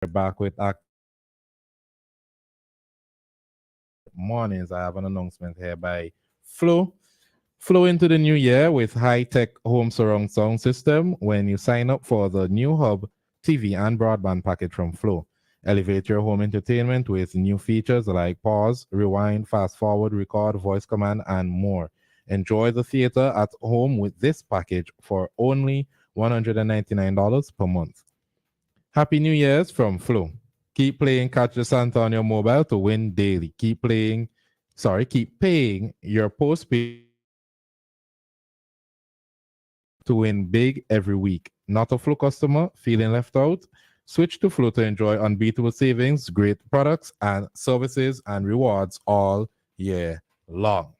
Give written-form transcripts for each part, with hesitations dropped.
We're back with our mornings. I have an announcement here by Flo. Flow into the new year with high-tech home surround sound system when you sign up for the new hub TV and broadband package from Flow. Elevate your home entertainment with new features like pause, rewind, fast forward, record, voice command, and more. Enjoy the theater at home with this package for only $199 per month. Happy New Year's from Flow. Keep playing Catch the Santa on your mobile to win daily. Keep paying your postpaid to win big every week. Not a Flow customer feeling left out? Switch to Flow to enjoy unbeatable savings, great products and services, and rewards all year long.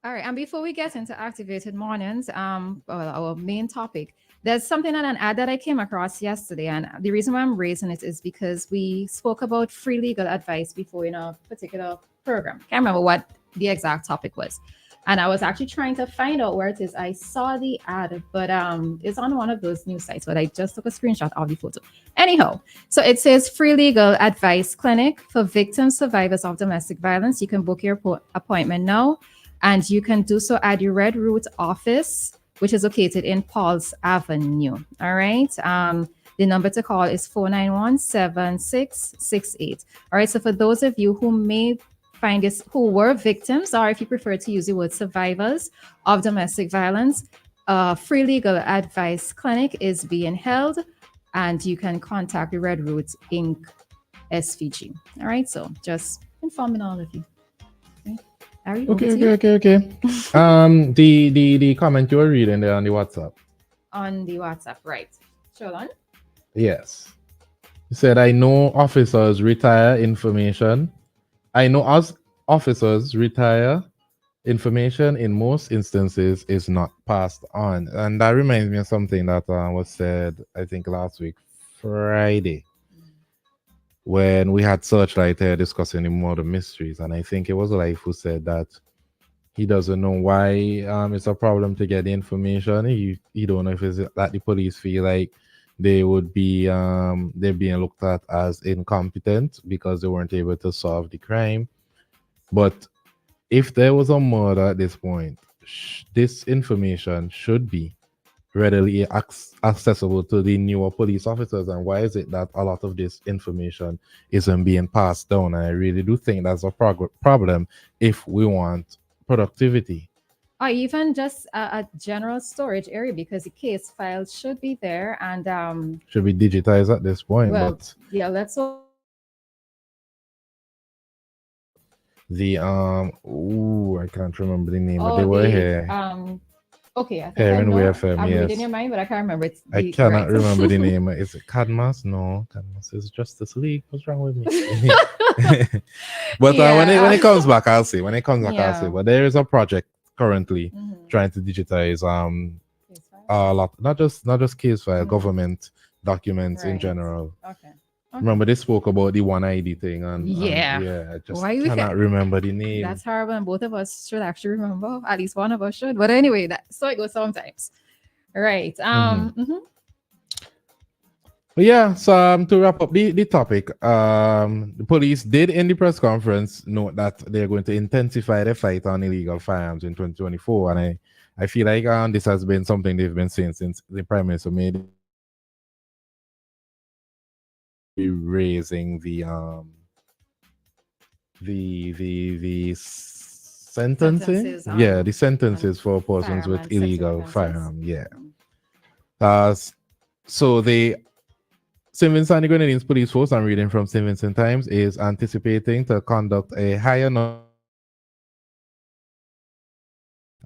All right, and before we get into activated mornings, well, our main topic, there's something on an ad that I came across yesterday, and the reason why I'm raising it is because we spoke about free legal advice before in a particular program. Can't remember what the exact topic was, and I was actually trying to find out where it is. I saw the ad, but it's on one of those news sites, but I just took a screenshot of the photo. Anyhow, so it says free legal advice clinic for victims, survivors of domestic violence. You can book your appointment now. And you can do so at the Red Root office, which is located in Paul's Avenue. All right. The number to call is 491-7668. All right. So for those of you who may find this, who were victims, or if you prefer to use the word survivors of domestic violence, free legal advice clinic is being held, and you can contact the Red Root Inc. SVG. All right. So just informing all of you. Harry, Okay. The comment you were reading there on the WhatsApp. On the WhatsApp, right. Sure on. Yes. You said, I know officers retire information. I know as officers retire information in most instances is not passed on. And that reminds me of something that was said, I think last week, Friday, when we had Searchlight here discussing the murder mysteries. And I think it was Life who said that he doesn't know why it's a problem to get the information. He don't know if it's that the police feel like they would be they're being looked at as incompetent because they weren't able to solve the crime. But if there was a murder at this point, this information should be readily accessible to the newer police officers. And why is it that a lot of this information isn't being passed down? And I really do think that's a problem if we want productivity. Or even just a general storage area, because the case files should be there, and should be digitized at this point. well, But yeah, let's the I can't remember the name, but they were here. Okay, I think Here I in know. WEFM, I'm yes. reading your mind, but I can't remember. I cannot remember the name. Is it Cadmus? No, Cadmus is Justice League. What's wrong with me? But when it comes back, I'll see. When it comes back, I'll see. But there is a project currently trying to digitize a lot, not just case file, government documents in general. Okay. Remember they spoke about the one ID thing, and I just cannot remember the name. That's horrible, and both of us should actually remember. At least one of us should. But anyway, so it goes sometimes. Right. But yeah, so to wrap up the topic, the police did in the press conference note that they're going to intensify the fight on illegal firearms in 2024, and I feel like this has been something they've been saying since the Prime Minister made raising the sentences. The sentences for persons with illegal firearm. So the St. Vincent and the Grenadines Police Force, I'm reading from St. Vincent Times, is anticipating to conduct a higher number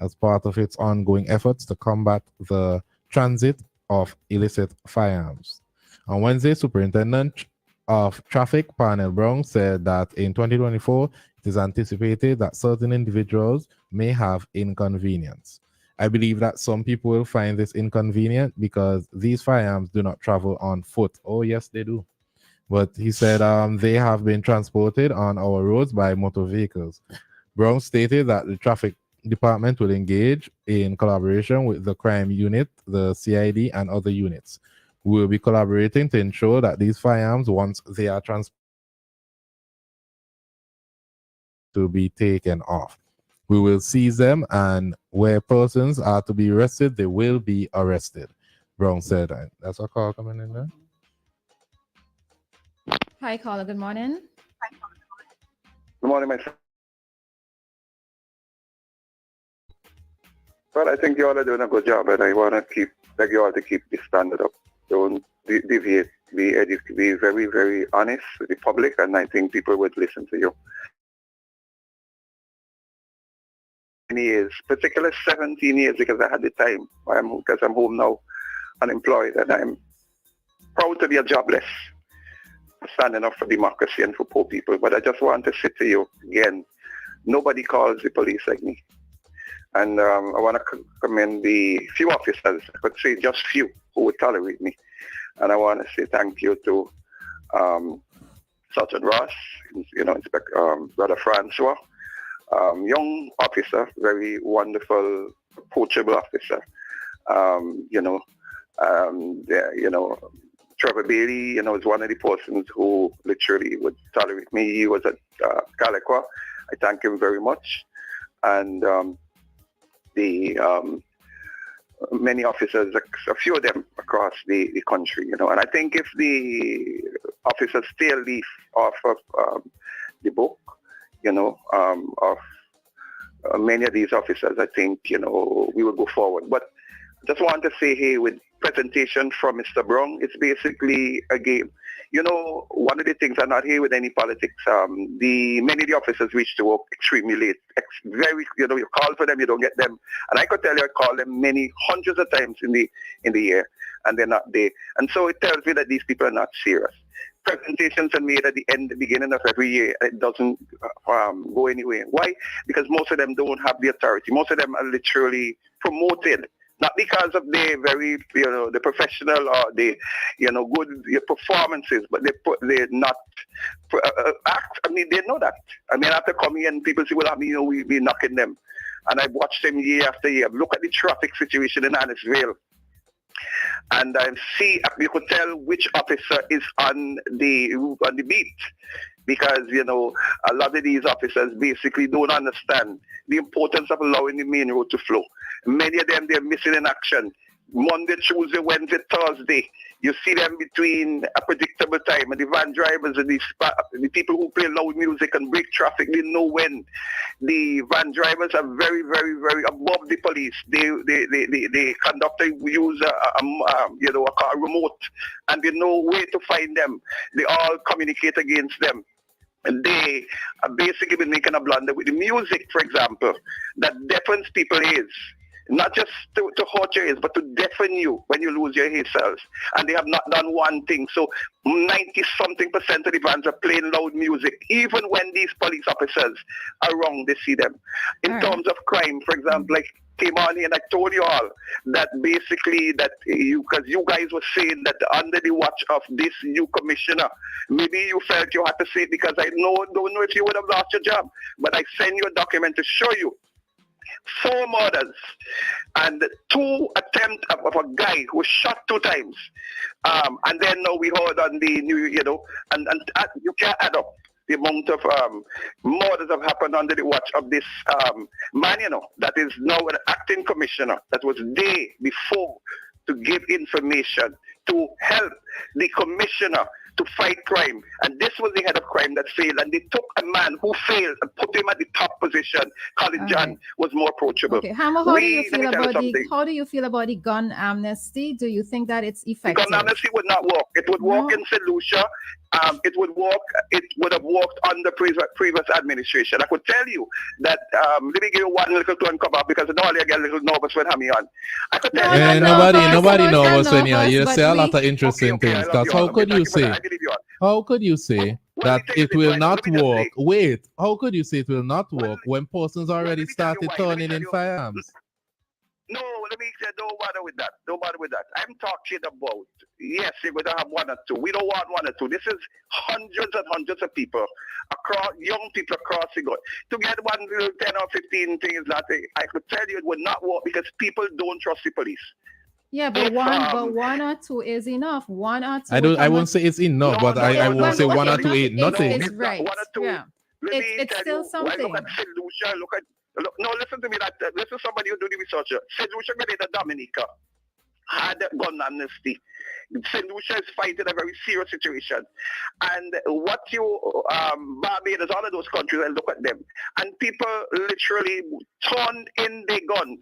as part of its ongoing efforts to combat the transit of illicit firearms. On Wednesday, Superintendent of Traffic Parnell Brown said that in 2024, it is anticipated that certain individuals may have inconvenience. I believe that some people will find this inconvenient because these firearms do not travel on foot. Oh, yes, they do. But he said they have been transported on our roads by motor vehicles. Brown stated that the traffic department will engage in collaboration with the crime unit, the CID, and other units We will be collaborating to ensure that these firearms, once they are transported, to be taken off. We will seize them, and where persons are to be arrested, they will be arrested. Brown said, that's a call coming in there. Hi, caller. Good morning. Good morning, my friend. Well, I think you all are doing a good job, and I want to beg you all to keep the standard up. Don't deviate. Be very, very honest with the public, and I think people would listen to you. Years, particularly 17 years, because I had the time. Because I'm home now, unemployed, and I'm proud to be a jobless, standing up for democracy and for poor people. But I just want to say to you again, nobody calls the police like me. And I want to commend the few officers, I could say just few, who would tolerate me. And I want to say thank you to Sergeant Ross, Inspector Brother Francois, young officer, very wonderful, approachable officer. Trevor Bailey, is one of the persons who literally would tolerate me. He was at Caliqua. I thank him very much. And many officers, a few of them across the country, and I think if the officers stay a leaf off of the book, of many of these officers, I think, we will go forward. But I just want to say here, with presentation from Mr. Brown, it's basically a game. One of the things, I'm not here with any politics. Many of the officers reach to work extremely late. You call for them, you don't get them. And I could tell you, I call them many hundreds of times in the year, and they're not there. And so it tells me that these people are not serious. Presentations are made at the beginning of every year. It doesn't go anywhere. Why? Because most of them don't have the authority. Most of them are literally promoted. Not because of their very, the professional or the, good performances, but they're not act. I mean, they know that. I mean, after coming in, people say, well, we're knocking them. And I've watched them year after year. Look at the traffic situation in Annisville. And you could tell which officer is on the beat. Because, a lot of these officers basically don't understand the importance of allowing the main road to flow. Many of them, they're missing in action. Monday, Tuesday, Wednesday, Thursday. You see them between a predictable time. And the van drivers and the people who play loud music and break traffic, they know when. The van drivers are very, very, very above the police. The conductor use a car remote, and they know where to find them. They all communicate against them. And they have basically been making a blunder with the music, for example, that deafens people's ears. Not just to hurt your ears, but to deafen you when you lose your ear cells. And they have not done one thing. So 90-something% of the vans are playing loud music, even when these police officers are wrong, they see them. In terms of crime, for example, like came on here and I told you all that basically because you guys were saying that under the watch of this new commissioner, maybe you felt you had to say it because I don't know if you would have lost your job, but I sent you a document to show you 4 murders and 2 attempts of a guy who was shot 2 times. And then now we heard on the new, and you can't add up the amount of murders have happened under the watch of this man, that is now an acting commissioner that was there before to give information to help the commissioner to fight crime. And this was the head of crime that failed. And they took a man who failed and put him at the top position. Colin John was more approachable. Okay, Hamo, how do you feel about the gun amnesty? Do you think that it's effective? The gun amnesty would not work. It would work in St. Lucia. It would have worked under previous administration. I could tell you that, let me give you one little to uncover because normally I get a little nervous when I'm on. I could tell you nobody nervous when you say a lot of interesting things. Because how could you say that it will not work? Wait, how could you say it will not work when persons already started turning in firearms? No, let me say, don't bother with that. I'm talking about, yes, we're going to have 1 or 2. We don't want 1 or 2. This is hundreds and hundreds of people, young people across the globe. To get 1 little 10 or 15 things, I could tell you it would not work because people don't trust the police. Yeah, but If, one or two is enough. One or two. I won't say it's enough, but I won't say one or two ain't nothing. It's right. One or two. Yeah. It's still something. Look at St. Lucia. No, listen to me. Listen to somebody who do the research. St. Lucia, Grenada, Dominica had gun amnesty. St. Lucia is fighting a very serious situation. And what Barbados, all of those countries, I look at them, and people literally turned in their guns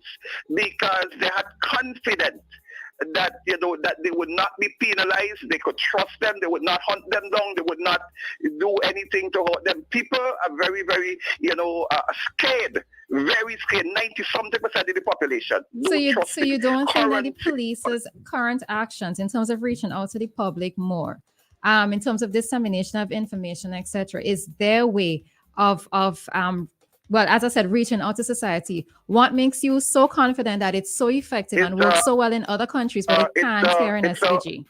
because they had confidence that that they would not be penalized, they could trust them, they would not hunt them down, they would not do anything to hurt them. People are very, very, scared, very scared. 90-something% of the population. So you don't think that the police's current actions in terms of reaching out to the public more, in terms of dissemination of information, etc., is their way of well, as I said, reaching out to society? What makes you so confident that it's so effective and works so well in other countries, but it can't here in SVG?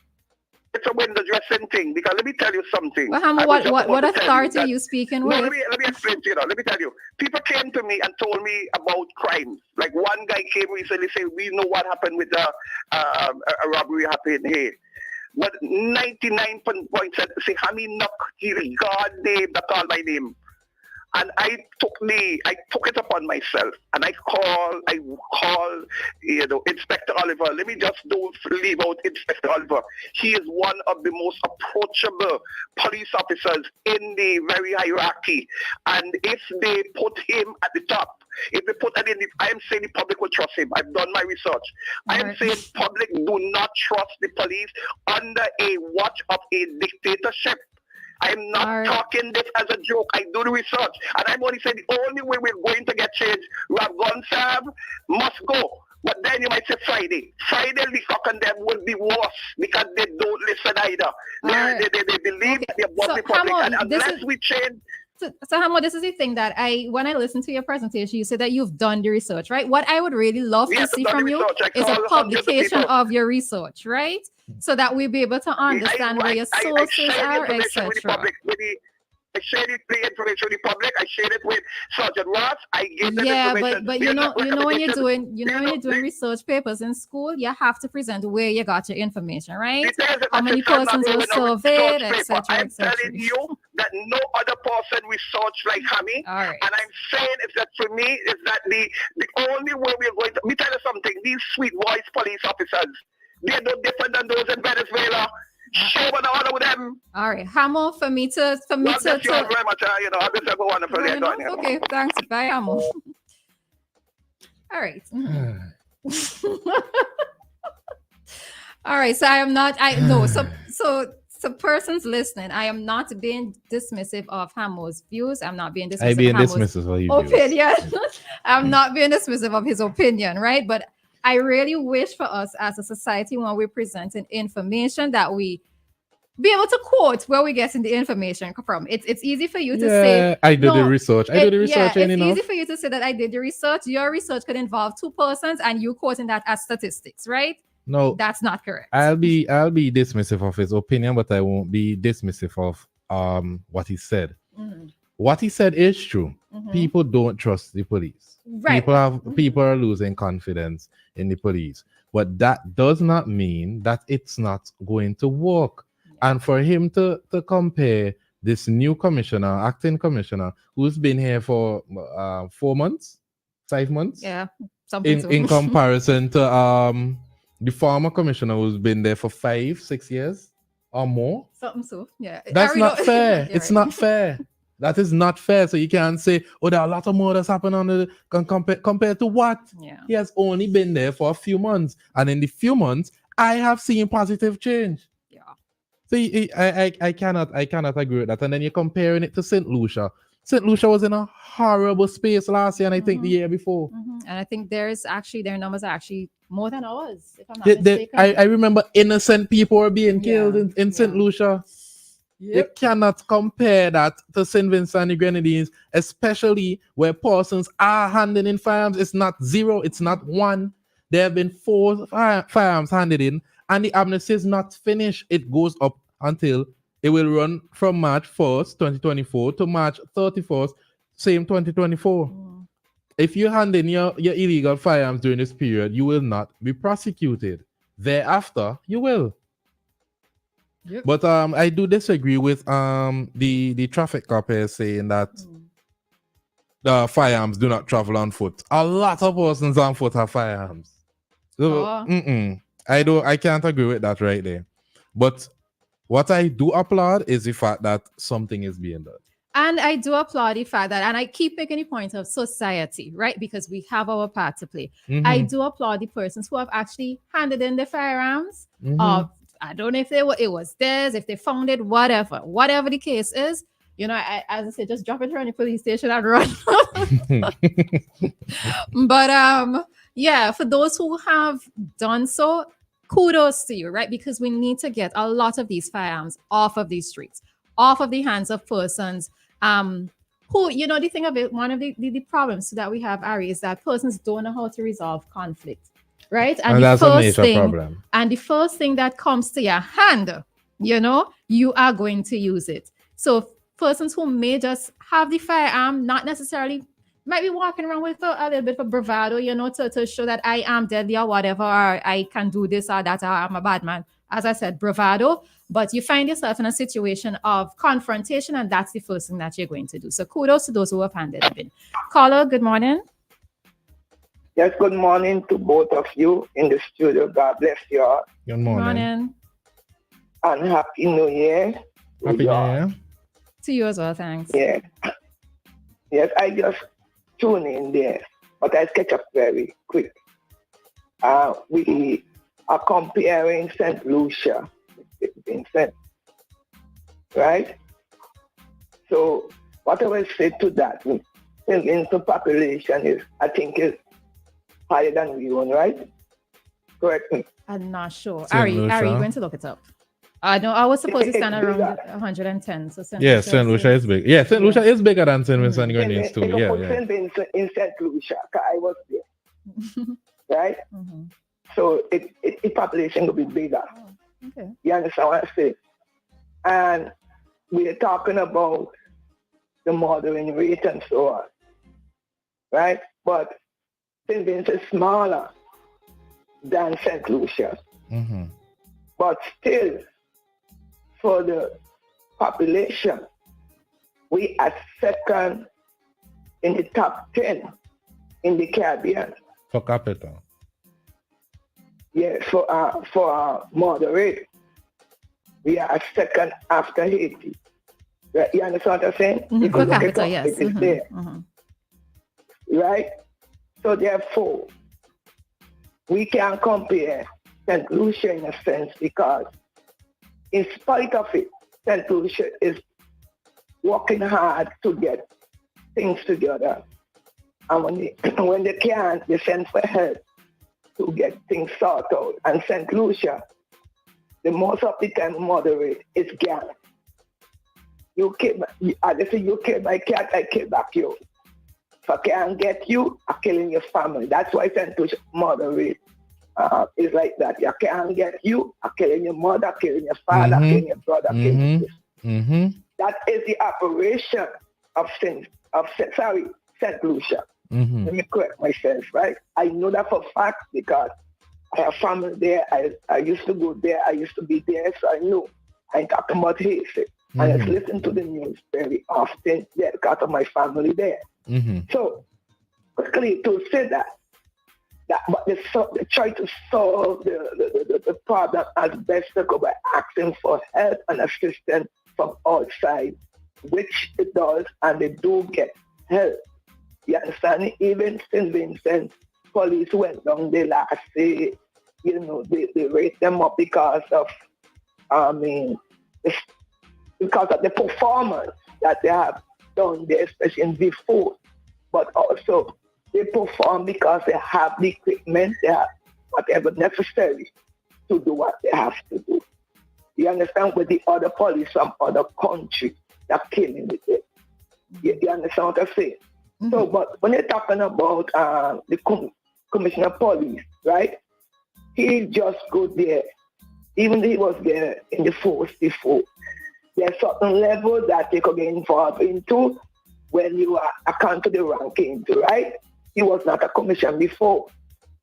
It's a window dressing thing, because let me tell you something. Well, what authority are you speaking with? Let me explain to you. Let me tell you. People came to me and told me about crimes. Like one guy came recently saying, we know what happened with a robbery happened here. But 99 points say, Hammy knock, God name, that's all my name. And I took it upon myself, and I call, Inspector Oliver. Let me just don't leave out Inspector Oliver. He is one of the most approachable police officers in the very hierarchy. And if they put him at the top, if they put it in, I am saying the public will trust him. I've done my research. I am saying public do not trust the police under a watch of a dictatorship. I'm not talking this as a joke. I do the research. And I'm only saying the only way we're going to get change, Rob Gonsalve must go. But then you might say Friday. Friday, the cock and them will be worse because they don't listen either. They believe that they're above the public. And unless we change... So Hamo, this is the thing that when I listened to your presentation, you said that you've done the research, right? What I would really love to see from you is a publication of your research, right? So that we'll be able to understand where your sources are, etc. I shared the information with the public. I shared it with Sergeant Ross. I gave them information. but you know when you're doing research papers in school, you have to present where you got your information, right? How many persons were surveyed, etc. I'm telling you that no other person researched like Hammy. All right. And I'm saying is that for me is that the only way we're going to. Let me tell you something. These sweet voice police officers, they're no different than those in Venezuela. Show what all of them. All right, Hamo, for me to very much. I just have a wonderful day. Okay, thanks. Bye, Hamo. All right. All right. So I am not. So persons listening, I am not being dismissive of Hamo's views. I'm not being dismissive. I'm being dismissive of your opinion. I'm not being dismissive of his opinion, right? But I really wish for us as a society, when we're presenting information, that we be able to quote where we're getting the information from. It's easy for you to say, I did the research. It's easy for you to say that I did the research. Your research could involve two persons and you quoting that as statistics, right? No, that's not correct. I'll be dismissive of his opinion, but I won't be dismissive of what he said. Mm-hmm. What he said is true. Mm-hmm. People don't trust the police. Right. People are losing confidence in the police. But that does not mean that it's not going to work. Yeah. And for him to compare this new acting commissioner, who's been here for 4 months, 5 months, in comparison to the former commissioner who's been there for 5-6 years or more. Something so, yeah. That's not fair. It's not fair. That is not fair. So you can't say, oh, there are a lot of murders happening compared to what? Yeah. He has only been there for a few months. And in the few months, I have seen positive change. Yeah. So I cannot agree with that. And then you're comparing it to St. Lucia. St. Lucia was in a horrible space last year, and I think the year before. Mm-hmm. And I think their numbers are actually more than ours, if I'm not mistaken. I remember innocent people were being killed in St. Lucia. Yep. You cannot compare that to St. Vincent and the Grenadines, especially where persons are handing in firearms. It's not 0, it's not 1. There have been 4 firearms handed in, and the amnesty is not finished. It goes up until it will run from March 1st, 2024 to March 31st, same 2024. Mm. If you hand in your illegal firearms during this period, you will not be prosecuted. thereafter, you will. Yep. But I do disagree with the traffic cop here saying that the firearms do not travel on foot. A lot of persons on foot have firearms. So Oh. I can't agree with that right there. But what I do applaud is the fact that something is being done. And I do applaud the fact that, and I keep making the point of society, right? Because we have our part to play. I do applaud the persons who have actually handed in the firearms. I don't know if it was theirs, if they found it, whatever the case is. You know, as I said, just drop it around the police station and run. But yeah, for those who have done so, kudos to you, right? Because we need to get a lot of these firearms off of these streets, off of the hands of persons who, you know, the thing of it, one of the problems that we have, Ari, is that persons don't know how to resolve conflict, right? And that's a major problem. And the first thing that comes to your hand, you know, you are going to use it. So persons who may just have the firearm, not necessarily, might be walking around with a little bit of bravado, you know, to show that I am deadly or whatever, or I can do this or that, or I'm a bad man. As I said, bravado. But you find yourself in a situation of confrontation, and that's the first thing that you're going to do. So kudos to those who have handed it in. Caller, good morning. Yes, good morning to both of you in the studio. God bless you all. Good morning. And Happy New Year. Happy New Year. To you as well, thanks. Yeah. Yes, I just tune in there, but I catch up very quick. We are comparing St. Lucia with Vincent, right? So what I will say to that, St. Vincent population is, I think, is higher than we own, right? Correct me. I'm not sure. Ari, you're going to look it up. No, I was supposed to stand around 110. So St. Lucia is big. Yeah, St. Lucia is bigger than St. Vincent and Grenadines too. Yeah. St. Vincent in St. Lucia, because I was there, right? So it population will be bigger. Okay. You understand what I say? And we're talking about the murdering rate and so on, right? But St. Vincent is smaller than St. Lucia. But still, for the population, we are second in the top 10 in the Caribbean. For capital. Yeah, for murder rate, we are second after Haiti. Right? You understand what I'm saying? For capital, yes. It is there. Right? So therefore, we can compare St. Lucia in a sense because in spite of it, St. Lucia is working hard to get things together. And when they can't, they send for help to get things sorted out. And St. Lucia, the most of the time moderate is gang. You kill, you kill my cat, I kill back you. If I can't get you, I'm killing your family. That's why St. Lucia moderate is like that. I can't get you, I'm killing your mother, killing your father, killing your brother, killing you. That is the operation of St. Lucia. Let me correct myself, right? I know that for a fact because I have family there. I used to go there. I used to be there, so I know. I ain't talking about Haiti. I just listen to the news very often there because of my family there. So, quickly to say that but they try to solve the problem as best they go by asking for help and assistance from outside, which it does, and they do get help. You understand? Even St. Vincent police went down there last day, you know, they rate them up because of, because of the performance that they have done there, especially in before, but also they perform because they have the equipment, they have whatever necessary to do what they have to do. You understand? With the other police from other countries that killing with it. You understand what I'm saying? So, but when you're talking about the commissioner of police, right? He just go there, even though he was there in the force before. There's certain level that they could get involved into when you are account to the ranking, right? He was not a commissioner before.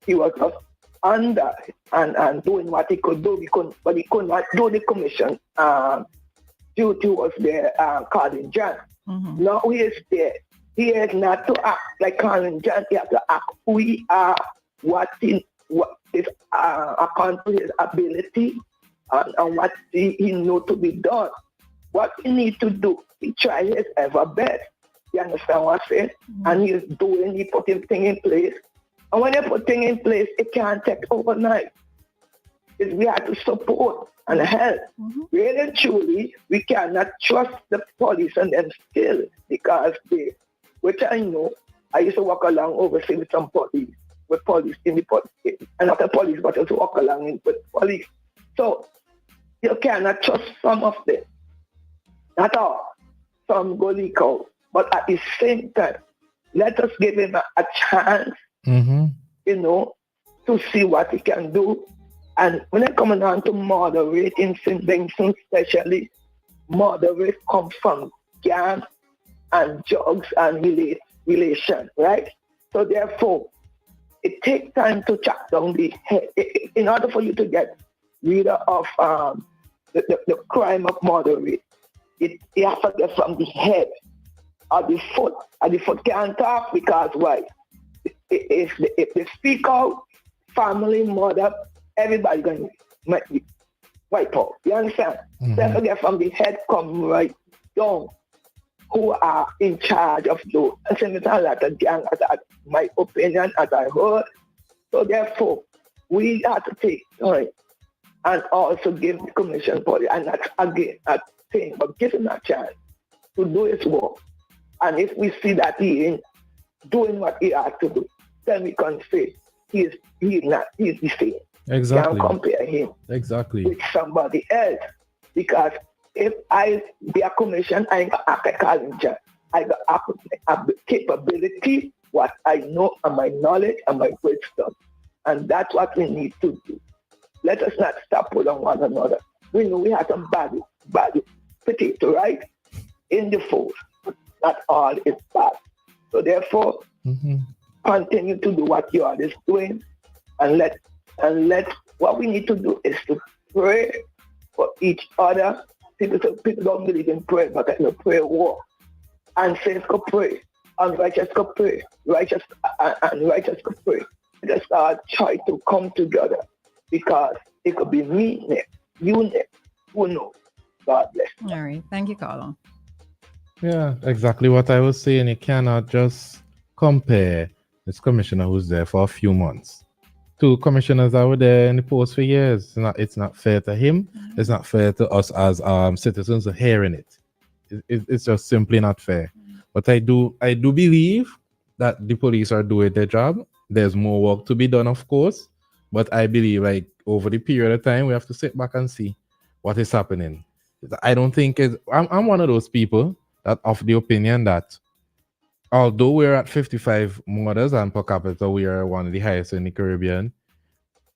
He was just under and doing what he could do. But he could not do the commission. Duty was there, Colin John. Mm-hmm. Now he is there. He is not to act like Colin John. He has to act who he are, what is according to his ability, and what he know to be done. What he need to do, he try his ever best. You understand what I'm saying? Mm-hmm. And he putting things in place. And when they put things in place, it can't take overnight. We have to support and help. Mm-hmm. Really and truly, we cannot trust the police and them still because which I know, I used to walk along overseas with some police, in the police, and not the police, but also walk along with police. So you cannot trust some of them. Not all. Some go leak out. But at the same time, let us give him a chance, to see what he can do. And when it comes down to moderate incidents, especially, moderate comes from gang and drugs and relation, right? So therefore, it takes time to track down the head. In order for you to get rid of the crime of moderate, you have to get from the head or the foot. And the foot can't talk because why? If they speak out, family, mother, everybody going to be wiped out. You understand? Mm-hmm. So you get from the head come right down who are in charge of those. And same time like a gang, as my opinion, as I heard. So therefore, we have to take time and also give the commission body, and that's again a thing, but give him a chance to do his work. And if we see that he ain't doing what he has to do, then we can say he's the same. Exactly. Can't compare him with somebody else. Because if I be a commission, I ain't got a challenge. I got a capability, what I know, and my knowledge and my wisdom. And that's what we need to do. Let us not stop on one another. We know we have some bad potato, right? In the food. Not all is bad. So therefore, continue to do what you are just doing, and let what we need to do is to pray for each other. People don't believe in prayer, but they pray war. And saints could pray, unrighteous could pray, righteous could pray. Let us try to come together because it could be me next, you next, who knows. God bless. All right. Thank you, Carlo. Yeah, exactly what I was saying. You cannot just compare this commissioner who's there for a few months to commissioners that were there in the post for years. It's not fair to him. It's not fair to us as citizens hearing it. It's just simply not fair. But I do believe that the police are doing their job. There's more work to be done, of course. But I believe like over the period of time, we have to sit back and see what is happening. I don't think I'm one of those people that of the opinion that although we're at 55 murders and per capita we are one of the highest in the Caribbean,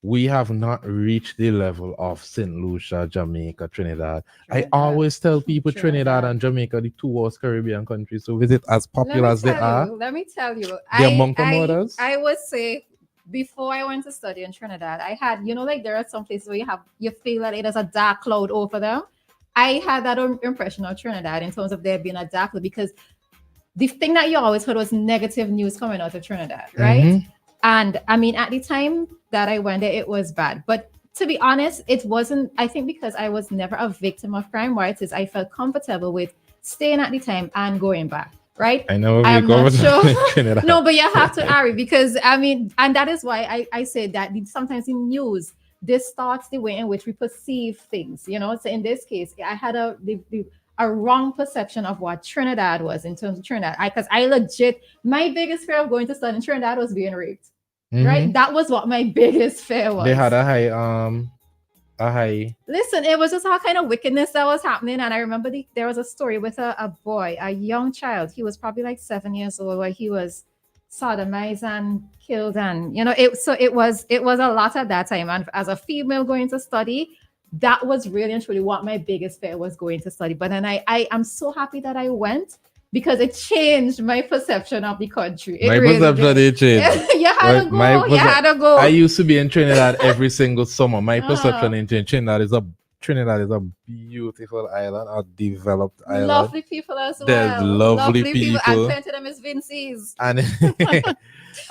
we have not reached the level of St. Lucia, Jamaica, Trinidad. I always tell people Trinidad and Jamaica, the two worst Caribbean countries to visit, as popular as they are. Let me tell you. The amount of murders. I would say before I went to study in Trinidad, I had, like there are some places where you feel that it is a dark cloud over them. I had that impression of Trinidad in terms of there being a dark cloud, because the thing that you always heard was negative news coming out of Trinidad, right? Mm-hmm. And I mean, at the time that I went there, it was bad. But to be honest, it wasn't, I think because I was never a victim of crime, right? Is I felt comfortable with staying at the time and going back, right? I know. I'm not sure. No, but you have to, Ari, because I mean, and that is why I said that sometimes in news, this starts the way in which we perceive things, So in this case, I had a wrong perception of what Trinidad was in terms of Trinidad. Because I legit, my biggest fear of going to study in Trinidad was being raped. Mm-hmm. Right? That was what my biggest fear was. They had a high. Listen, it was just all kind of wickedness that was happening. And I remember there was a story with a boy, a young child. He was probably like 7 years old, where he was sodomized and killed. And, it was a lot at that time. And as a female going to study, that was really and truly what my biggest fear was, going to study. But then I am so happy that I went, because it changed my perception of the country. It My really perception did. did change. You had to go. You had to go. I used to be in Trinidad every single summer. My perception Uh-huh. in Trinidad is a beautiful island, a developed island. Lovely people as There's well. lovely And people. plenty of them is Vincey's. And,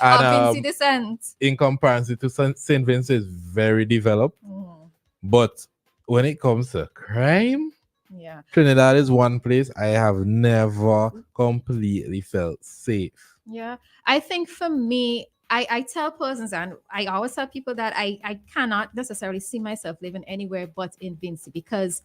Of and Vincey descent. in comparison to St. Vincent, is very developed. Mm, But when it comes to crime, yeah. Trinidad is one place I have never completely felt safe. Yeah. I think for me, I tell persons, and I always tell people that I cannot necessarily see myself living anywhere but in Vincey, because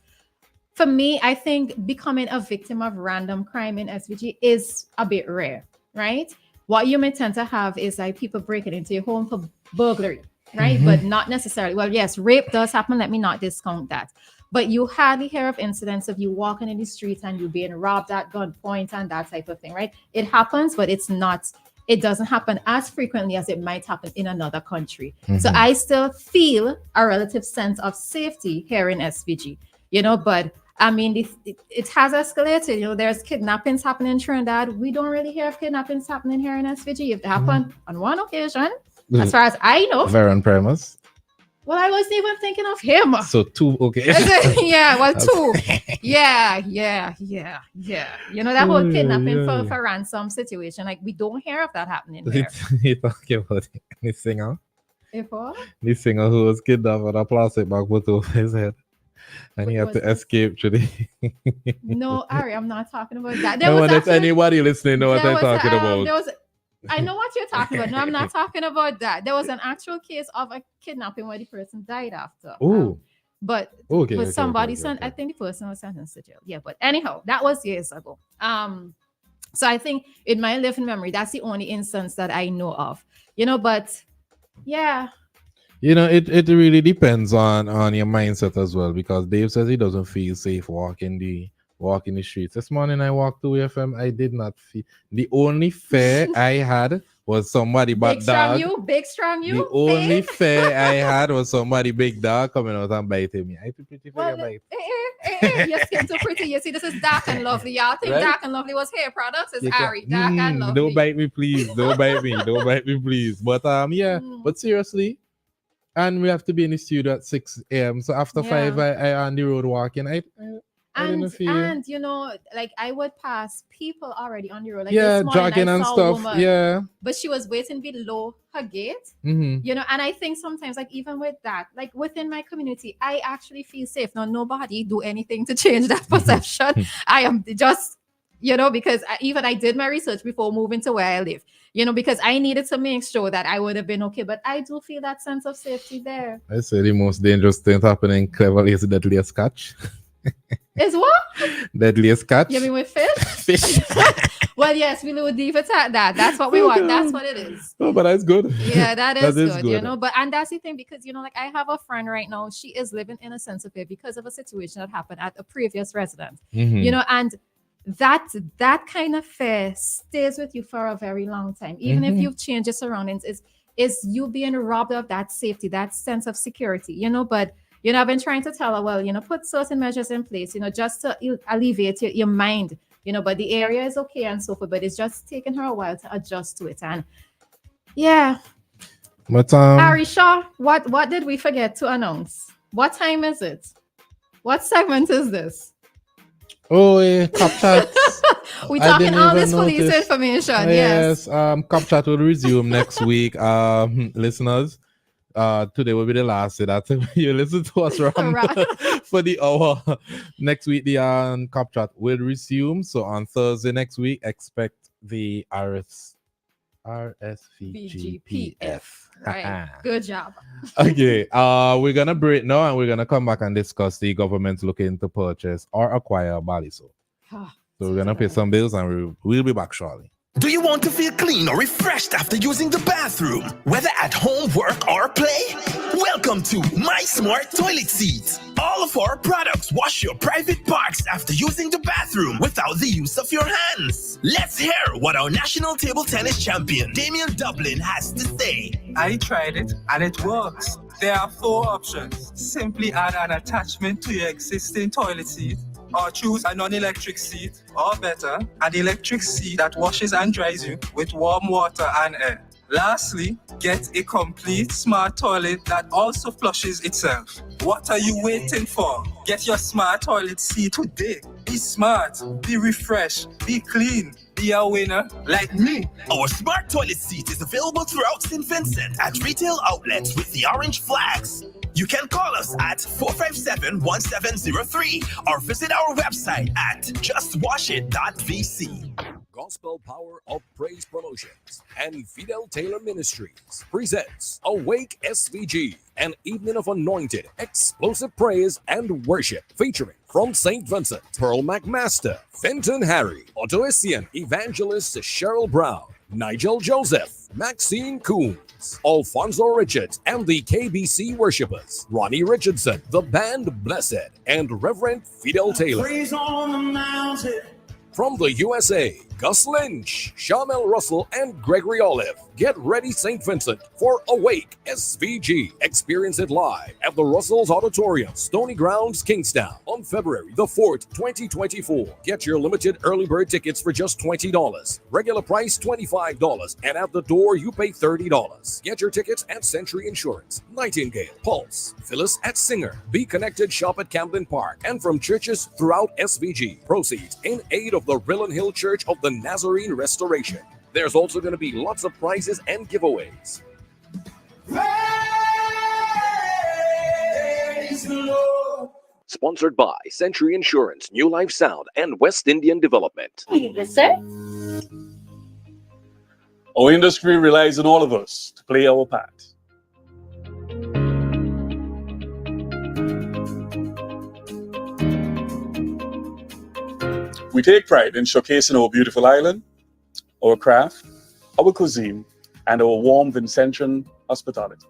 for me, I think becoming a victim of random crime in SVG is a bit rare, right? What you may tend to have is like people breaking into your home for burglary, right? Mhm. But not necessarily. Well, yes, rape does happen. Let me not discount that. But you hardly hear of incidents of you walking in the streets and you being robbed at gunpoint and that type of thing, right? It happens, but it doesn't happen as frequently as it might happen in another country. So Mhm. I still feel a relative sense of safety here in SVG, but I mean, it has escalated. There's kidnappings happening in Trinidad. We don't really hear of kidnappings happening here in SVG. It happened on one occasion, as far as I know. Very on premise. Well, I wasn't even thinking of him. So two, okay. Yeah, well, two. Yeah. That whole kidnapping Yeah. for ransom situation. Like, we don't hear of that happening here. You talking about the singer? If what? The singer who was kidnapped with a plastic bag put over his head. And he What had to was this? escape today. No, Ari, I'm not talking about that. I wonder if anybody listening know what there I'm was, talking there about. was- I know what you're talking about. No, I'm not talking about that. There was an actual case of a kidnapping where the person died after. Oh, But okay. but okay, somebody okay, sent, okay. I think the person was sentenced to jail. Yeah, but anyhow, that was years ago. So I think in my living memory, that's the only instance that I know of. But yeah. It really depends on your mindset as well, because Dave says he doesn't feel safe walking the streets. This morning I walked to WEFM. I did not feel. The only fear I had was somebody Big but strong dog. big strong you. The only fear I had was somebody big dog coming out and biting me. I feel pretty for your Well, bite. your skin so pretty. You see, this is dark and lovely. Y'all think Right? Dark and Lovely was hair products? It's You can- Ari. Dark and lovely. Don't bite me, please. Don't bite me. Don't bite me, please. But yeah. Mm. But seriously, and we have to be in the studio at 6 a.m. So after Yeah. 5, I on the road walking. I didn't feel. And like I would pass people already on the road. Like Yeah, this morning jogging I and saw a stuff. woman, Yeah. but she was waiting below her gate. Mm-hmm. And I think sometimes, like even with that, like within my community, I actually feel safe. Now, nobody do anything to change that perception. I am just, because I did my research before moving to where I live, because I needed to make sure that I would have been okay. But I do feel that sense of safety there. I say the most dangerous thing happening in Cleverly is deadliest catch. Is what? Deadliest catch. You mean with fish? Fish. Well, yes, we will leave it at that. That's what we want. That's what it is. Oh, but that's good. Yeah, that is, That is good. But and that's the thing, because like I have a friend right now. She is living in a sense of fear because of a situation that happened at a previous residence. Mhm. And that kind of fear stays with you for a very long time, even if Mhm. you've changed your surroundings. Is you being robbed of that safety, that sense of security. But I've been trying to tell her, well, put certain measures in place, just to alleviate your mind. But the area is okay and so forth, but it's just taken her a while to adjust to it. And yeah. But Arisha, what did we forget to announce? What time is it? What segment is this? oh, yeah, cop chat. We I talking didn't all even this police notice. information. Yes. Cop chat will resume next week. Listeners, today will be the last day that you listen to us Right. for the hour. Next week, the cop chat will resume. So on Thursday next week, expect the RSVGPF. Right. Good job. Okay, we're gonna break now, and we're gonna come back and discuss the government looking to purchase or acquire Baliceaux. So we're gonna pay some bills, and we'll be back shortly. Do you want to feel clean or refreshed after using the bathroom? Whether at home, work, or play? Welcome to My Smart Toilet Seats. All of our products wash your private parts after using the bathroom without the use of your hands. Let's hear what our national table tennis champion, Damian Dublin, has to say. I tried it and it works. There are 4 options. Simply add an attachment to your existing toilet seat or choose a non-electric seat, or better, an electric seat that washes and dries you with warm water and air. Lastly, get a complete smart toilet that also flushes itself. What are you waiting for? Get your smart toilet seat today. Be smart, be refreshed, be clean, be a winner like me. Our smart toilet seat is available throughout St. Vincent at retail outlets with the orange flags. You can call us at 457-1703 or visit our website at justwashit.vc. Gospel Power of Praise Promotions and Fidel Taylor Ministries presents Awake SVG, an evening of anointed, explosive praise and worship featuring from St. Vincent, Pearl McMaster, Fenton Harry, Otoesian Evangelist Cheryl Brown, Nigel Joseph, Maxine Coombs, Alfonso Richards, and the KBC Worshippers, Ronnie Richardson, the band Blessed, and Reverend Fidel Taylor. Praise on the mountain. From the USA, Gus Lynch, Shamel Russell, and Gregory Olive. Get ready, St. Vincent, for Awake SVG. Experience it live at the Russell's Auditorium, Stony Grounds, Kingstown, on February the 4th, 2024. Get your limited early bird tickets for just $20. Regular price $25, and at the door you pay $30. Get your tickets at Century Insurance, Nightingale, Pulse, Phyllis at Singer, Be Connected Shop at Camden Park, and from churches throughout SVG. Proceeds in aid of the Rillen Hill Church of the Nazarene Restoration. There's also going to be lots of prizes and giveaways. Praise the Lord. Sponsored by Century Insurance, New Life Sound, and West Indian Development. Yes, sir. Our industry relies on all of us to play our part. We take pride in showcasing our beautiful island, our craft, our cuisine, and our warm Vincentian hospitality.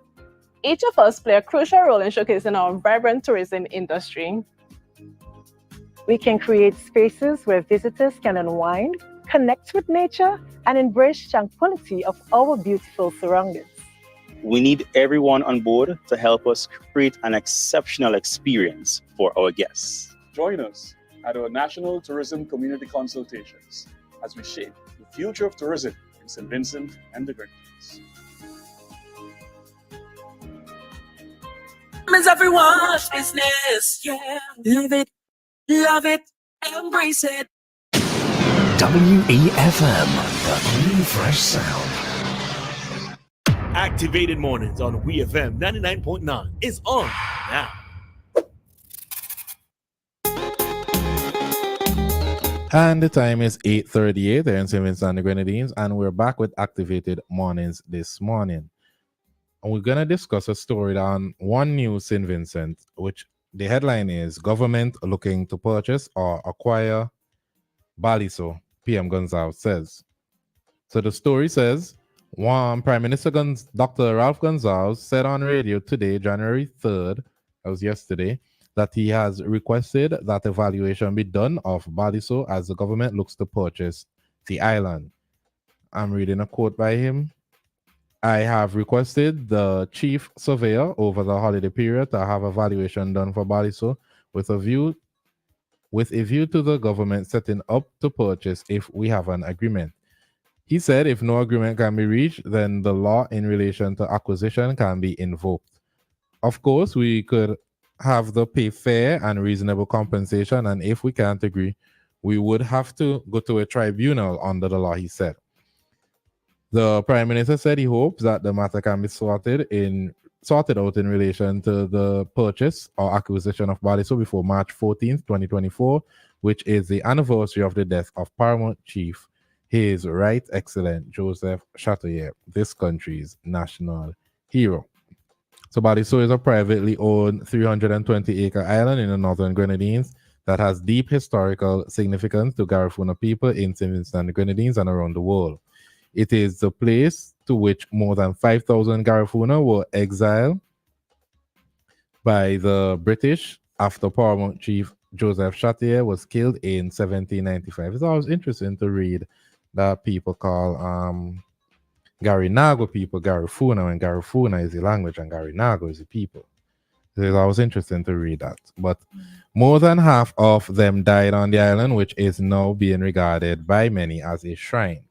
Each of us play a crucial role in showcasing our vibrant tourism industry. We can create spaces where visitors can unwind, connect with nature, and embrace tranquility of our beautiful surroundings. We need everyone on board to help us create an exceptional experience for our guests. Join us at our National Tourism Community Consultations as we shape the future of tourism in St. Vincent and the Grenadines. It's everyone's business. Yeah, love it, embrace it. WEFM, the new fresh sound. Activated Mornings on WeFM 99.9 is on now. And the time is 8:38 there in St. Vincent and the Grenadines, and we're back with Activated Mornings this morning. And we're going to discuss a story on One News St. Vincent, which the headline is Government Looking to Purchase or Acquire Baliceaux, PM Gonzalez says. So the story says, Prime Minister Dr. Ralph Gonzalez said on radio today, January 3rd, that was yesterday, that he has requested that evaluation be done of Baliceaux as the government looks to purchase the island. I'm reading a quote by him. I have requested the chief surveyor over the holiday period to have evaluation done for Baliceaux with a view to the government setting up to purchase if we have an agreement. He said if no agreement can be reached, then the law in relation to acquisition can be invoked. Of course, we could have to pay fair and reasonable compensation, and if we can't agree, we would have to go to a tribunal under the law, he said. The Prime Minister said he hopes that the matter can be sorted out in relation to the purchase or acquisition of Baliceaux before March 14th, 2024, which is the anniversary of the death of Paramount Chief, His Right Excellent Joseph Chatelier, this country's national hero. So Baliceaux is a privately owned 320-acre island in the northern Grenadines that has deep historical significance to Garifuna people in St. Vincent and the Grenadines and around the world. It is the place to which more than 5,000 Garifuna were exiled by the British after Paramount Chief Joseph Chatelier was killed in 1795. It's always interesting to read that people call Garinago people Garifuna, when Garifuna is the language and Garinago is the people. It's always interesting to read that. But more than half of them died on the island, which is now being regarded by many as a shrine.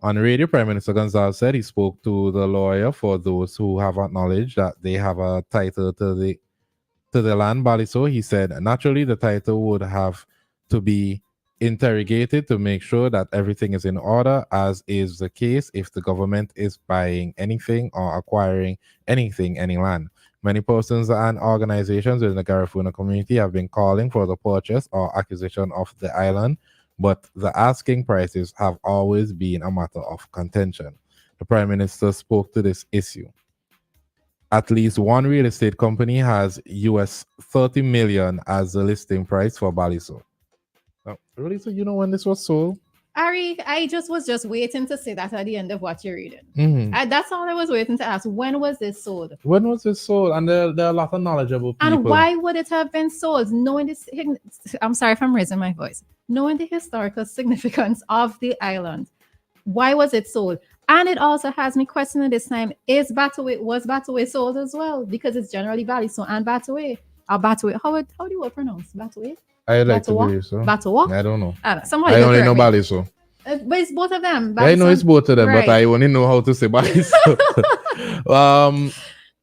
On radio, Prime Minister Gonzalez said he spoke to the lawyer for those who have acknowledged that they have a title to the land, Baliceaux. He said, naturally, the title would have to be interrogated to make sure that everything is in order, as is the case if the government is buying anything or acquiring anything, any land. Many persons and organizations in the Garifuna community have been calling for the purchase or acquisition of the island, but the asking prices have always been a matter of contention. The Prime Minister spoke to this issue. At least one real estate company has US $30 million as the listing price for Baliceaux. Now, Roleza, you know when this was sold? Ari, I was just waiting to say that at the end of what you're reading. That's all I was waiting to ask. When was this sold? When was it sold? And there are a lot of knowledgeable people. And why would it have been sold? Knowing this, I'm sorry if I'm raising my voice. Knowing the historical significance of the island, why was it sold? And it also has me questioning this time: was Baliceaux sold as well? Because it's generally Baliceaux and Baliceaux. Or Baliceaux. How do you pronounce Baliceaux? I like to believe so. Baliceaux? I don't know. I only know Baliceaux. But it's both of them. I know it's both of them, right. but I only know how to say Baliceaux.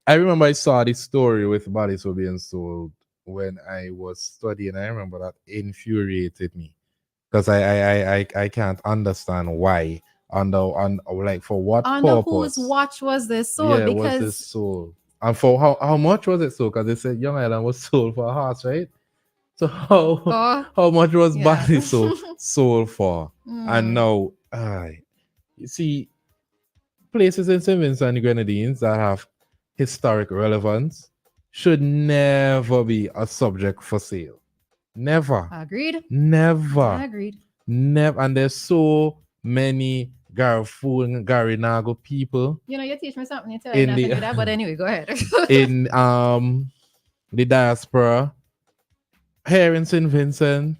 I remember I saw this story with Baliceaux being sold when I was studying. I remember that infuriated me because I can't understand why. Like for what under purpose? Whose watch was this sold? Yeah, because was this sold? And for how much was it sold? Because they said Young Island was sold for a horse, right? So how much was Baliceaux sold for? And now, you see, places in St. Vincent and the Grenadines that have historic relevance should never be a subject for sale. Never. Agreed. Never. Agreed. Never. And there's so many Garinago people. You know, you teach me something. You tell me not to do that, but anyway, go ahead. in the diaspora here in St. Vincent,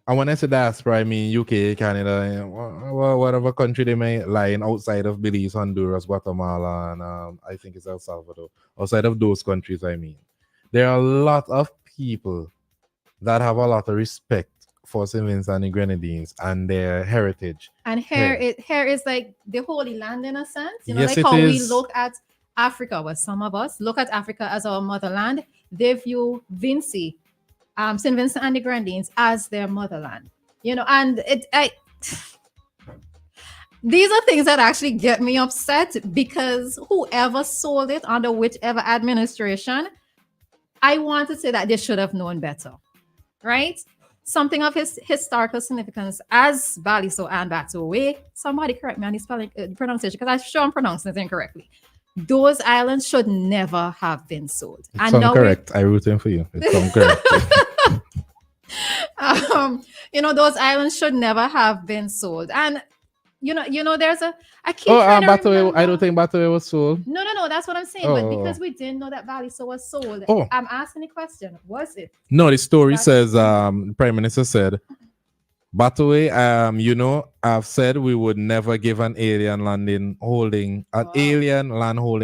and when I say diaspora, I mean UK, Canada, whatever country they may lie in outside of Belize, Honduras, Guatemala, and I think it's El Salvador. Outside of those countries, I mean, there are a lot of people that have a lot of respect for St. Vincent and the Grenadines and their heritage. And here is like the Holy Land in a sense. You know, yes, like how we look at Africa, well, some of us look at Africa as our motherland. They view Vinci, St. Vincent and the Grenadines as their motherland. You know, and these are things that actually get me upset because whoever sold it under whichever administration, I want to say that they should have known better, right? Something of his historical significance as Baliceaux and Baliceaux. Somebody correct me on this pronunciation because I'm sure I'm pronouncing it incorrectly. Those islands should never have been sold. It's incorrect. I'm rooting for you. It's incorrect. You know, those islands should never have been sold. And you know, there's a I keep trying to remember. I don't think Baliceaux was sold. No, that's what I'm saying. But because we didn't know that Baliceaux was sold, I'm asking the question: was it? No, the story says the Prime Minister said, Baliceaux, you know, I've said we would never give an alien land holding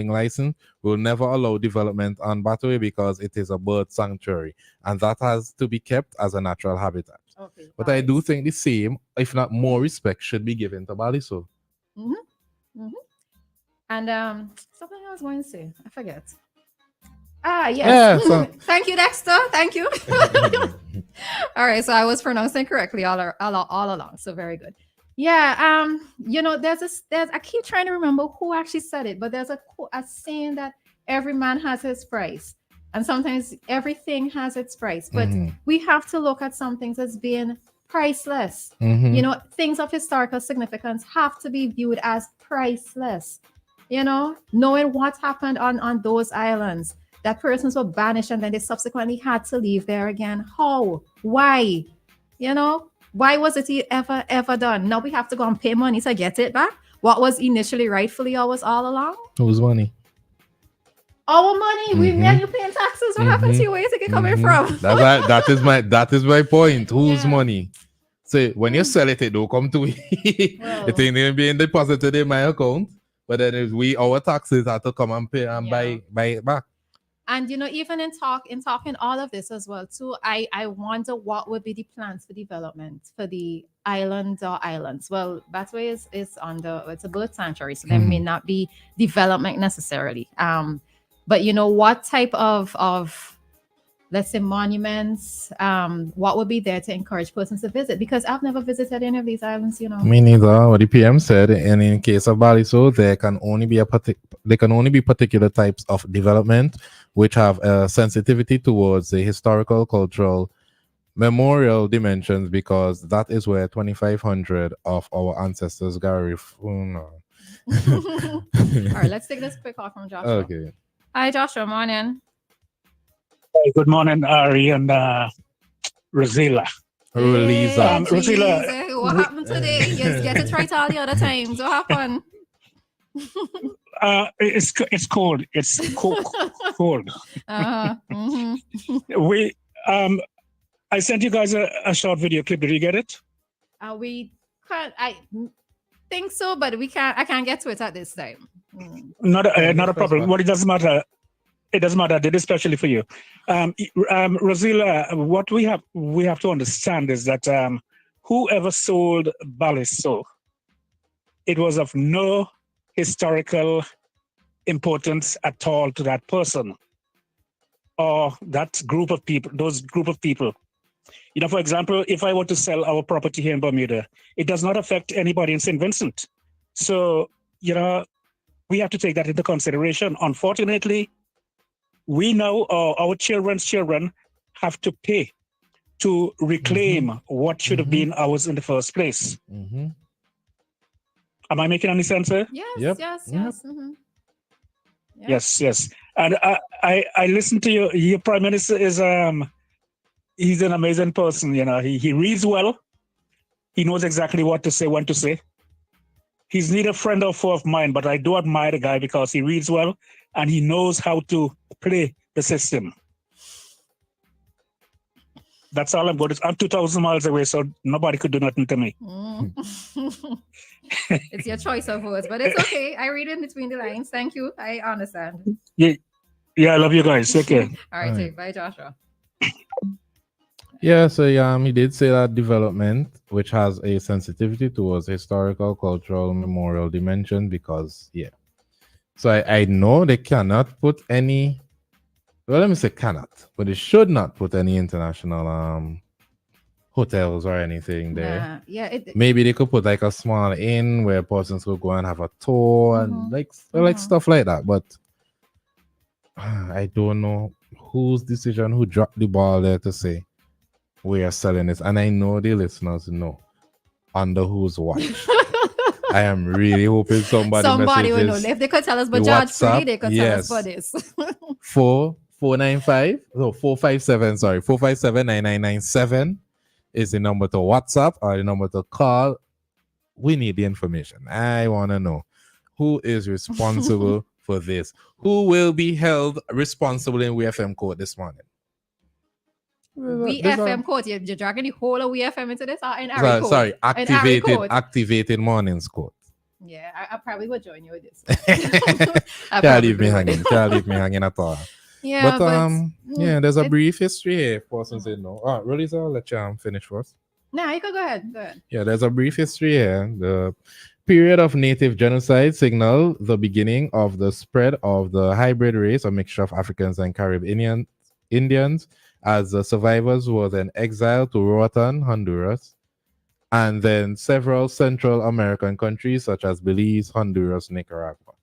license. We'll never allow development on Baliceaux because it is a bird sanctuary, and that has to be kept as a natural habitat. Okay, but I do think the same, if not more, respect should be given to Baliceaux. And something I was going to say, I forget. Yes. Yeah, thank you, Dexter. Thank you. All right, so I was pronouncing correctly all along. So very good. Yeah. You know, there's I keep trying to remember who actually said it, but there's a saying that every man has his price. And sometimes everything has its price, but we have to look at some things as being priceless. You know, things of historical significance have to be viewed as priceless. You know, knowing what happened on those islands, that persons were banished and then they subsequently had to leave there again. How? Why? You know, why was it ever done? Now we have to go and pay money to get it back. What was initially rightfully ours all along? Whose money? Our money. We made you paying taxes. What happened to you? Where's it coming from? that is my point. Whose money? So when you sell it, don't come to me. It ain't even being deposited in my account. But then our taxes have to come and pay and buy it back. And even in talking all of this as well too, I wonder what would be the plans for development for the island or islands. Well, Batway is it's a bird sanctuary, so there may not be development necessarily. But what type of let's say monuments, what would be there to encourage persons to visit? Because I've never visited any of these islands, Me neither. What the PM said, and in case of Baliceaux, there can only be particular types of development which have a sensitivity towards the historical, cultural, memorial dimensions, because that is where 2,500 of our ancestors got All right, let's take this quick call from Joshua. Okay. Hi, Joshua. Morning. Hey, good morning, Ari and Roleza. Roleza. Roleza. What happened today? You get it right all the other times. What happened? It's cold. It's cold. We I sent you guys a short video clip. Did you get it? We can't. I think so, but we can't. I can't get to it at this time. Not a problem. Well, it doesn't matter. It doesn't matter. I did it especially for you. Roleza, what we have to understand is that whoever sold Baliceaux, it was of no historical importance at all to that person or that group of people, those group of people. For example, if I were to sell our property here in Bermuda, it does not affect anybody in St. Vincent. So, we have to take that into consideration. Unfortunately, we know our children's children have to pay to reclaim what should have been ours in the first place. Am I making any sense, sir? Yes, yes. Yes. And I listened to your Prime Minister is he's an amazing person. He reads well. He knows exactly what to say, when to say. He's neither a friend or foe of mine, but I do admire the guy because he reads well and he knows how to play the system. That's all I'm good. I'm 2,000 miles away, so nobody could do nothing to me. It's your choice of words, but it's okay. I read in between the lines. Thank you. I understand. Yeah, I love you guys. Okay. All right. Bye, Joshua. Yeah, so he did say that development, which has a sensitivity towards historical, cultural, memorial dimension, because So I know they cannot put any. Well, let me say cannot, but they should not put any international hotels or anything there. Maybe they could put like a small inn where persons could go and have a tour and like stuff like that. But I don't know whose decision, who dropped the ball there to say we are selling this. And I know the listeners know under whose watch. I am really hoping somebody will know. If they could tell us, but Judge Free, they could tell us for this. 457-9997 is the number to WhatsApp or the number to call. We need the information. I want to know who is responsible for this. Who will be held responsible in WEFM court this morning? WEFM court. You're dragging the whole of WEFM into this? In Ari court? Sorry, activated mornings court. Yeah, I probably would join you with this. Can't leave me hanging. Can't leave me hanging at all. Yeah, but there's a brief history here. Person said no. All right, Roleza, I'll let you finish first. No, you can go ahead. Yeah, there's a brief history here. The period of native genocide signaled the beginning of the spread of the hybrid race, a mixture of Africans and Caribbean Indians, as the survivors were then exiled to Roatan, Honduras, and then several Central American countries such as Belize, Honduras, Nicaragua.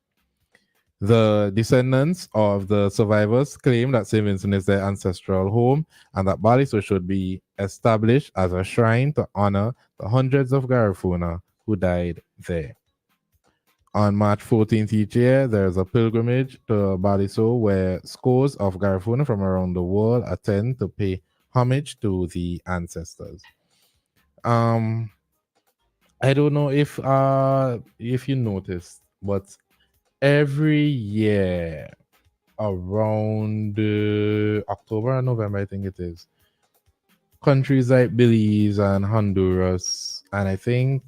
The descendants of the survivors claim that St. Vincent is their ancestral home and that Baliceaux should be established as a shrine to honor the hundreds of Garifuna who died there. On March 14th each year, there is a pilgrimage to Baliceaux where scores of Garifuna from around the world attend to pay homage to the ancestors. I don't know if you noticed, but every year around October or November, I think it is, countries like Belize and Honduras, and I think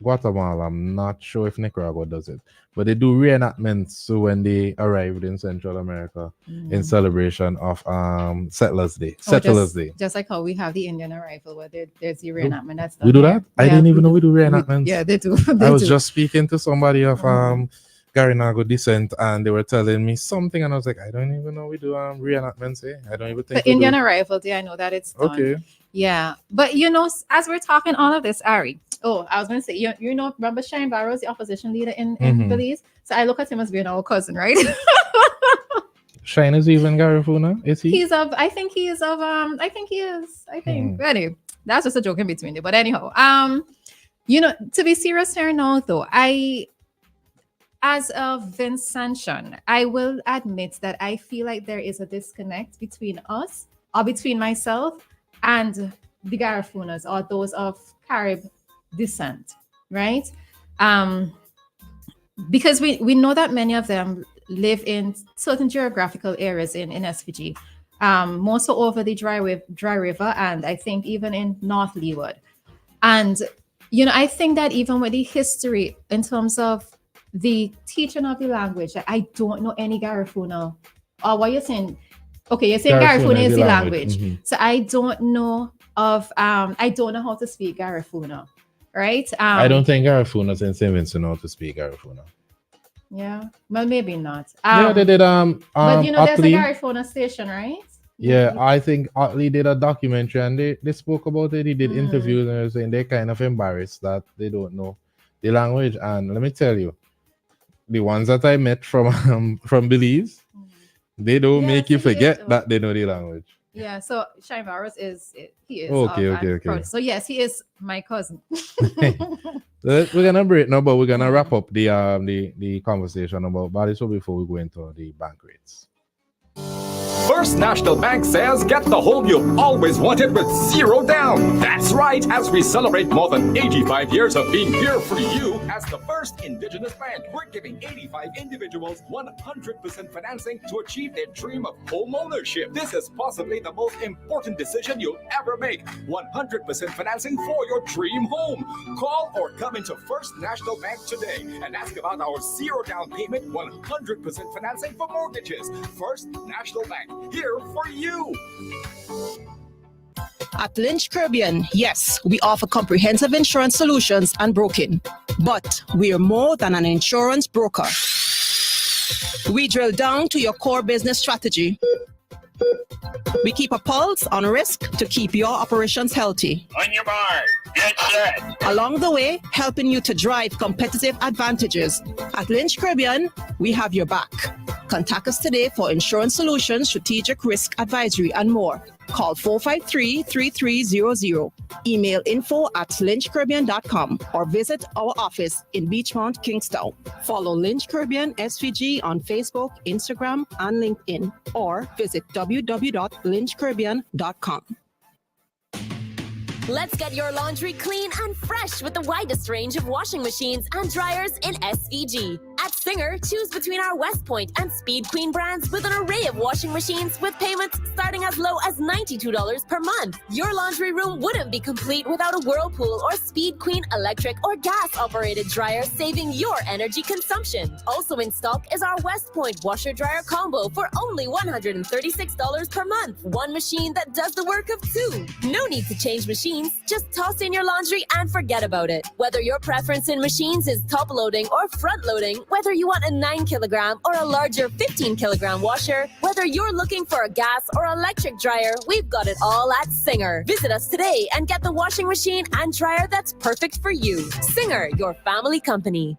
Guatemala. I'm not sure if Nicaragua does it, but they do reenactments. So when they arrived in Central America in celebration of Settlers Day. Just like how we have the Indian arrival, where there's the reenactment. That's We do that? here. I didn't even know we do reenactments. Yeah, they do. I was just speaking to somebody of Garinago descent, and they were telling me something, and I was like, I don't even know we do reenactments. I don't even think. The Indian arrival day, I know that it's done. Okay. Yeah, but as we're talking all of this, Ari. Oh, I was going to say, you know, remember Shane Barrows, the opposition leader in Belize? So I look at him as being our cousin, right? Shane is even Garifuna, is he? I think he is. Anyway, that's just a joke in between you. But anyhow, to be serious here now, though, as a Vincentian, I will admit that I feel like there is a disconnect between us, or between myself and the Garifunas, or those of Carib descent, right? Because we know that many of them live in certain geographical areas in SVG, more so over the Dry River, and I think even in North Leeward. And I think that even with the history in terms of the teaching of the language, I don't know any Garifuna. Or what you're saying? Okay, you're saying Garifuna is the language. So I don't know I don't know how to speak Garifuna, right? I don't think Garifunas in St. Vincent know how to speak Garifuna. Yeah, well, maybe not. Yeah, they did. But there's a Utley, Garifuna station, right? Yeah, I think Utley did a documentary, and they spoke about it. He did interviews, and they were saying they're kind of embarrassed that they don't know the language. And let me tell you, the ones that I met from Belize, they don't make you forget that they know the language. Yeah, so Shine Barrows is. Okay. So yes, he is my cousin. We're gonna break now, but we're gonna wrap up the conversation about Baliceaux before we go into the bank rates. First National Bank says get the home you've always wanted with zero down. That's right, as we celebrate more than 85 years of being here for you as the first indigenous bank, we're giving 85 individuals 100% financing to achieve their dream of home ownership. This is possibly the most important decision you'll ever make. 100% financing for your dream home. Call or come into First National Bank today and ask about our zero down payment, 100% financing for mortgages. First National Bank, here for you. At Lynch Caribbean, yes, we offer comprehensive insurance solutions and broking, but we're more than an insurance broker. We drill down to your core business strategy. We keep a pulse on risk to keep your operations healthy. On your mark, get set. Along the way, helping you to drive competitive advantages. At Lynch Caribbean, we have your back. Contact us today for insurance solutions, strategic risk advisory, and more. Call 453-3300. Email info@lynchcaribbean.com or visit our office in Beachmont, Kingstown. Follow Lynch Caribbean SVG on Facebook, Instagram, and LinkedIn, or visit www.lynchcaribbean.com. Let's get your laundry clean and fresh with the widest range of washing machines and dryers in SVG. At Singer, choose between our West Point and Speed Queen brands with an array of washing machines with payments starting as low as $92 per month. Your laundry room wouldn't be complete without a Whirlpool or Speed Queen electric or gas-operated dryer, saving your energy consumption. Also in stock is our West Point washer-dryer combo for only $136 per month. One machine that does the work of two. No need to change machines. Just toss in your laundry and forget about it. Whether your preference in machines is top loading or front loading, whether you want a 9 kilogram or a larger 15 kilogram washer, whether you're looking for a gas or electric dryer, we've got it all at Singer. Visit us today and get the washing machine and dryer that's perfect for you. Singer, your family company.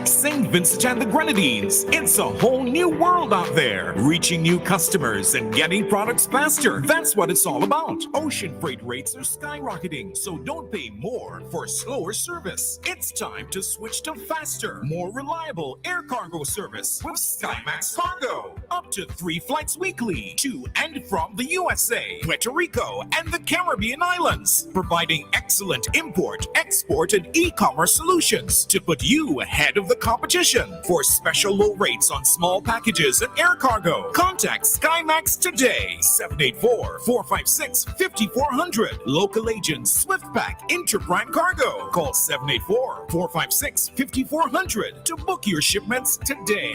St. Vincent and the Grenadines. It's a whole new world out there. Reaching new customers and getting products faster. That's what it's all about. Ocean freight rates are skyrocketing, so don't pay more for slower service. It's time to switch to faster, more reliable air cargo service with SkyMax Cargo. Up to 3 flights weekly to and from the USA, Puerto Rico, and the Caribbean islands. Providing excellent import, export, and e-commerce solutions to put you ahead of the competition. For special low rates on small packages and air cargo, contact SkyMax today. 784-456-5400. Local agents SwiftPack Interprime Cargo. Call 784-456-5400 to book your shipments today.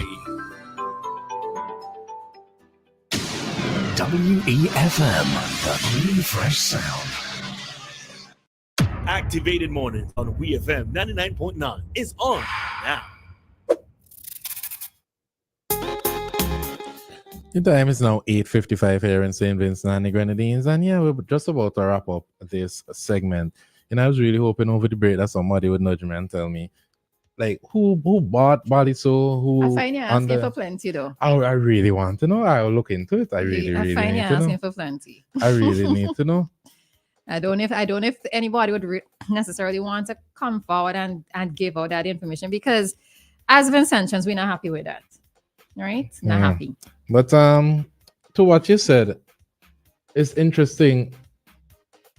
WEFM, the new fresh sound. Activated Mornings on WEFM 99.9 is on now. The time is now 8:55 here in St. Vincent and the Grenadines, and yeah, we're just about to wrap up this segment. And I was really hoping over the break that somebody would nudge me and tell me, like, who bought Baliceaux, who I find you're asking for plenty, though. I really want to know. I'll look into it. I really I find you're need to asking know. for plenty. I really need to know. I don't know if anybody would necessarily want to come forward and give out that information, because as Vincentians, we're not happy with that. Right? Not happy. But to what you said, it's interesting.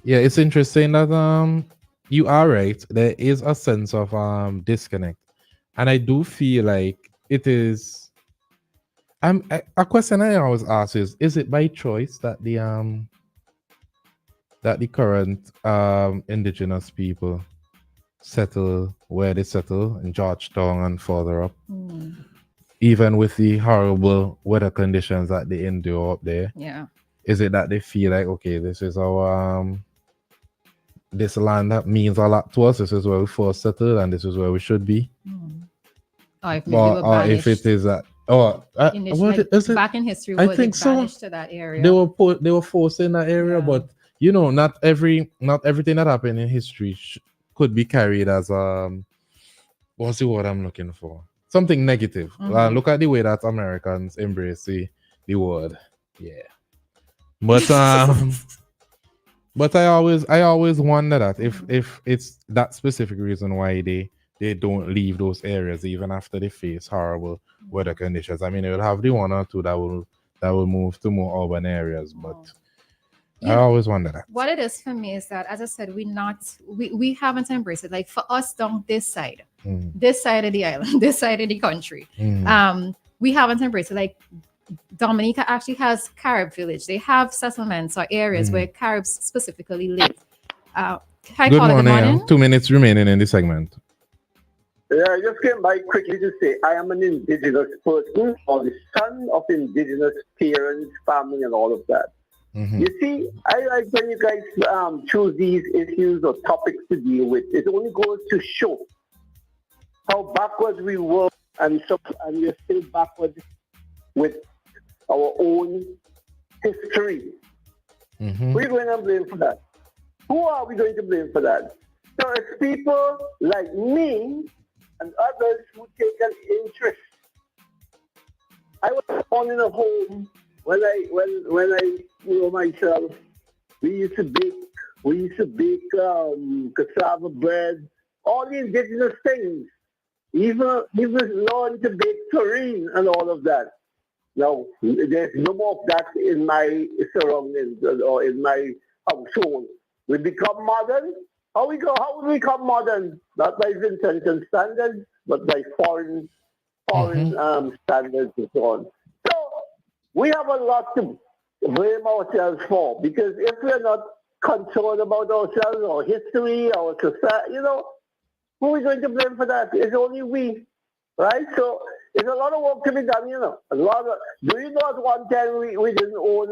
Yeah, it's interesting that you are right. There is a sense of disconnect, and I do feel like it is. A question I always ask is it by choice that the current indigenous people settle where they settle in Georgetown and further up, even with the horrible weather conditions that they endure up there? Yeah. Is it that they feel like, okay, this is our this land that means a lot to us, this is where we first settled and this is where we should be? Or if it is that back in history, I think so. To that area. They were forced in that area, but you know, not everything that happened in history could be carried as what's the word I'm looking for? Something negative. Look at the way that Americans embrace the word. Yeah. But but I always wonder that if it's that specific reason why they don't leave those areas even after they face horrible weather conditions. I mean, they will have the one or two that will move to more urban areas, but I always wonder that. What it is for me is that, as I said, we haven't embraced it. Like for us down this side of the island, this side of the country, we haven't embraced it. Like Dominica actually has Carib village. They have settlements or areas where Caribs specifically live. Good morning. 2 minutes remaining in the segment. Yeah, I just came by quickly to say I am an indigenous person, or the son of indigenous parents, family, and all of that. You see, I like when you guys choose these issues or topics to deal with. It only goes to show how backwards we were, and we're still backward with our own history. Who are we going to blame for that? Who are we going to blame for that? So it's people like me and others who take an interest. I was born in a home when I myself, we used to bake cassava bread, all the indigenous things. Even learn to bake terrine and all of that. Now there's no more of that in my surroundings or in my household. We become modern. How would we become modern? Not by Vincentian standards, but by foreign standards and so on. So we have a lot to blame ourselves for, because if we're not concerned about ourselves, our history, our society, who are we going to blame for that? It's only we, right? So there's a lot of work to be done, Do you know at one time we didn't own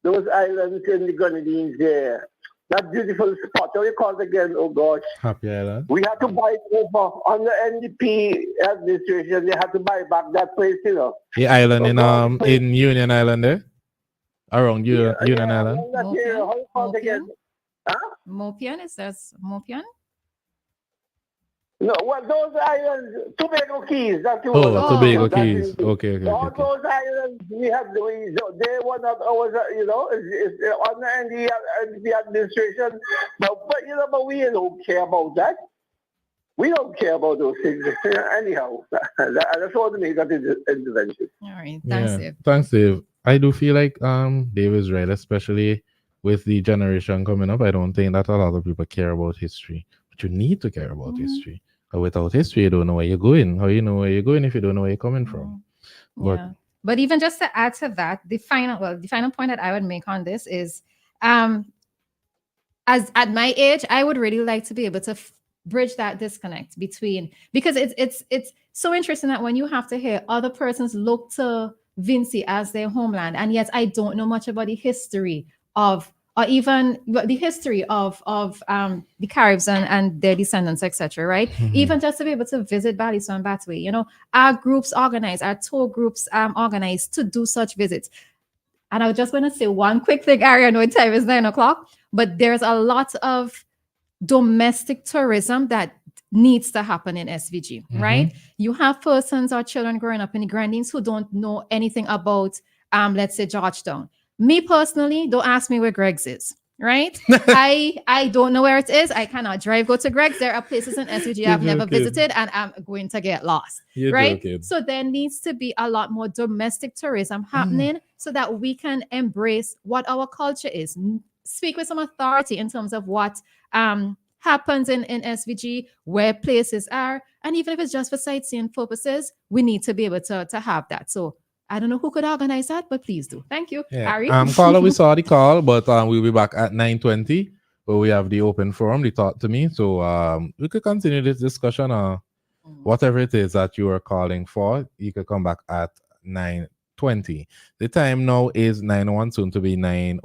those islands in the Grenadines there? That beautiful spot. What do you call it again? Oh gosh. Happy Island. We had to buy it over on the NDP administration. They had to buy back that place, The island in Union Island there? Around Union Island? How do you call it again? Mopian? Is that Mopian? No, well, those islands, Tobago Keys. That's Tobago Keys. Okay. All those islands they were not ours, it's on the administration. But we don't care about that. We don't care about those things. Anyhow, I just want to make that intervention. All right. Thanks, Dave. Thanks, Dave. I do feel like Dave is right, especially with the generation coming up. I don't think that a lot of people care about history. But you need to care about history. Without history, you don't know where you're going. How you know where you're going if you don't know where you're coming from? But Yeah. But even just to add to that, the final point that I would make on this is, as at my age, I would really like to be able to bridge that disconnect between, because it's so interesting that when you have to hear other persons look to Vinci as their homeland, and yet I don't know much about the history of, or even the history of the Caribs and their descendants, etc. Right? Even just to be able to visit Baliceaux and Batway, you know, our groups organize, our tour groups organize to do such visits. And I was just going to say one quick thing, Ari. I know time is 9 o'clock, but there's a lot of domestic tourism that needs to happen in SVG, right? You have persons or children growing up in the Grenadines who don't know anything about, let's say, Georgetown. Me personally, don't ask me where Greg's is, right? I don't know where it is. I cannot go to Greg's. There are places in SVG I've never visited, and I'm going to get lost, right? So there needs to be a lot more domestic tourism happening so that we can embrace what our culture is. Speak with some authority in terms of what happens in SVG, where places are, and even if it's just for sightseeing purposes, we need to be able to have that. So I don't know who could organize that, but please do. Thank you, Ari. Caller, we saw the call, but we'll be back at 9:20 where we have the open forum, the Talk to Me. So we could continue this discussion or whatever it is that you are calling for. You could come back at 9:20. The time now is 9:01, soon to be 9:00.